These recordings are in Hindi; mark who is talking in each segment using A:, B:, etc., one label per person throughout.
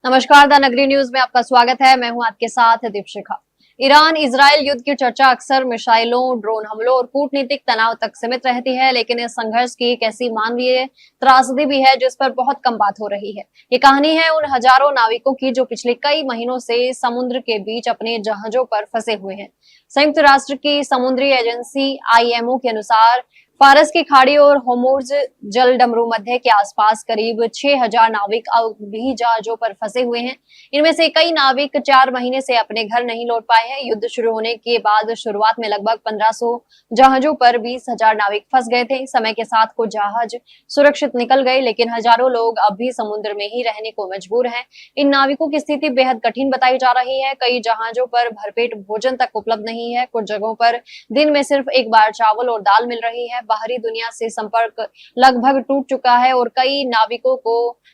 A: नमस्कार, द नगरी न्यूज में आपका स्वागत है। मैं हूं आपके साथ दीपशिखा। ईरान इजरायल युद्ध की चर्चा अक्सर मिसाइलों, ड्रोन हमलों और कूटनीतिक तनाव तक सीमित रहती है, लेकिन इस संघर्ष की एक ऐसी मानवीय त्रासदी भी है जिस पर बहुत कम बात हो रही है। ये कहानी है उन हजारों नाविकों की जो पिछले कई महीनों से समुद्र के बीच अपने जहाजों पर फंसे हुए हैं। संयुक्त राष्ट्र की समुद्री एजेंसी IMO के अनुसार फारस की खाड़ी और होर्मुज जलडमरू मध्य के आसपास करीब 6000 नाविक अभी जहाजों पर फंसे हुए हैं। इनमें से कई नाविक 4 महीने से अपने घर नहीं लौट पाए हैं। युद्ध शुरू होने के बाद शुरुआत में लगभग 1500 जहाजों पर 20,000 नाविक फंस गए थे। समय के साथ कुछ जहाज सुरक्षित निकल गए, लेकिन हजारों लोग अब भी समुद्र में ही रहने को मजबूर हैं। इन नाविकों की स्थिति बेहद कठिन बताई जा रही है। कई जहाजों पर भरपेट भोजन तक उपलब्ध नहीं है। कुछ जगहों पर दिन में सिर्फ एक बार चावल और दाल मिल रही है। बाहरी दुनिया से संपर्क लगभग टूट चुका है और कई नाविकों को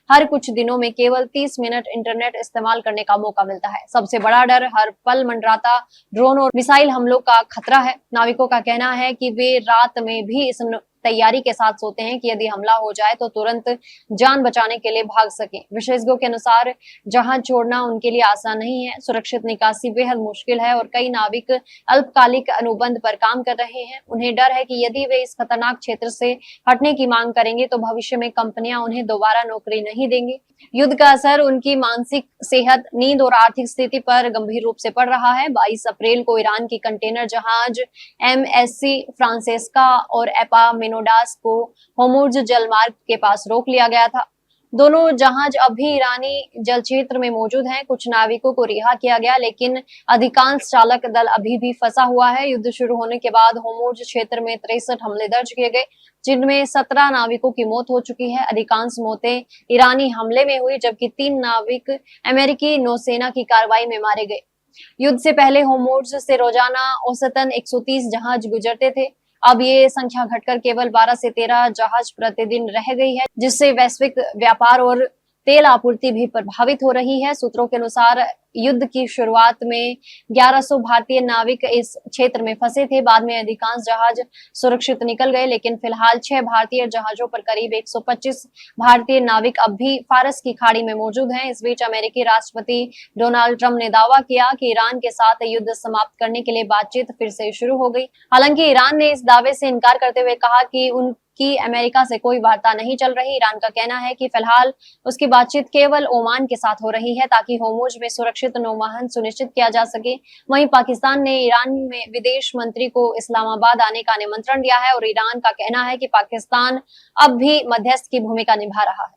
A: हर कुछ दिनों में केवल 30 मिनट इंटरनेट इस्तेमाल करने का मौका मिलता है। सबसे बड़ा डर हर पल मंडराता ड्रोन और मिसाइल हमलों का खतरा है। नाविकों का कहना है कि वे रात में भी इस तैयारी के साथ सोते हैं कि यदि हमला हो जाए तो तुरंत जान बचाने के लिए भाग सकें। विशेषज्ञों के अनुसार जहाज छोड़ना उनके लिए आसान नहीं है। सुरक्षित निकासी बेहद मुश्किल है और कई नाविक अल्पकालिक अनुबंध पर काम कर रहे हैं। उन्हें डर है कि यदि वे इस खतरनाक क्षेत्र से हटने की मांग करेंगे तो भविष्य में कंपनियां उन्हें दोबारा नौकरी नहीं देंगी। युद्ध का असर उनकी मानसिक सेहत, नींद और आर्थिक स्थिति पर गंभीर रूप से पड़ रहा है। 22 अप्रैल को ईरान की कंटेनर जहाज MSC फ्रांसेस्का और एपामिनोडास को होर्मुज जलमार्ग के पास रोक लिया गया था। दोनों जहाज अभी ईरानी जल क्षेत्र में मौजूद हैं। कुछ नाविकों को रिहा किया गया, लेकिन अधिकांश चालक दल अभी भी फंसा हुआ है। युद्ध शुरू होने के बाद होर्मुज क्षेत्र में 63 हमले दर्ज किए गए, जिनमें 17 नाविकों की मौत हो चुकी है। अधिकांश मौतें ईरानी हमले में हुई, जबकि 3 नाविक अमेरिकी नौसेना की कार्रवाई में मारे गए। युद्ध से पहले होर्मुज से रोजाना औसतन 130 जहाज गुजरते थे। अब ये संख्या घटकर केवल 12 से 13 जहाज प्रतिदिन रह गई है, जिससे वैश्विक व्यापार और तेल आपूर्ति भी प्रभावित हो रही है। सूत्रों के अनुसार युद्ध की शुरुआत में 1100 भारतीय नाविक इस क्षेत्र में फंसे थे। बाद में अधिकांश जहाज सुरक्षित निकल गए, लेकिन फिलहाल 6 भारतीय जहाजों पर करीब 125 भारतीय नाविक अब भी फारस की खाड़ी में मौजूद हैं। इस बीच अमेरिकी राष्ट्रपति डोनाल्ड ट्रंप ने दावा किया कि ईरान के साथ युद्ध समाप्त करने के लिए बातचीत फिर से शुरू हो गई। हालांकि ईरान ने इस दावे से इनकार करते हुए कहा कि उनकी अमेरिका से कोई वार्ता नहीं चल रही। ईरान का कहना है कि फिलहाल उसकी बातचीत केवल ओमान के साथ हो रही है, ताकि होर्मुज में सुरक्षित नौवहन सुनिश्चित किया जा सके। वहीं पाकिस्तान ने ईरान में विदेश मंत्री को इस्लामाबाद आने का निमंत्रण दिया है और ईरान का कहना है कि पाकिस्तान अब भी मध्यस्थ की भूमिका निभा रहा है।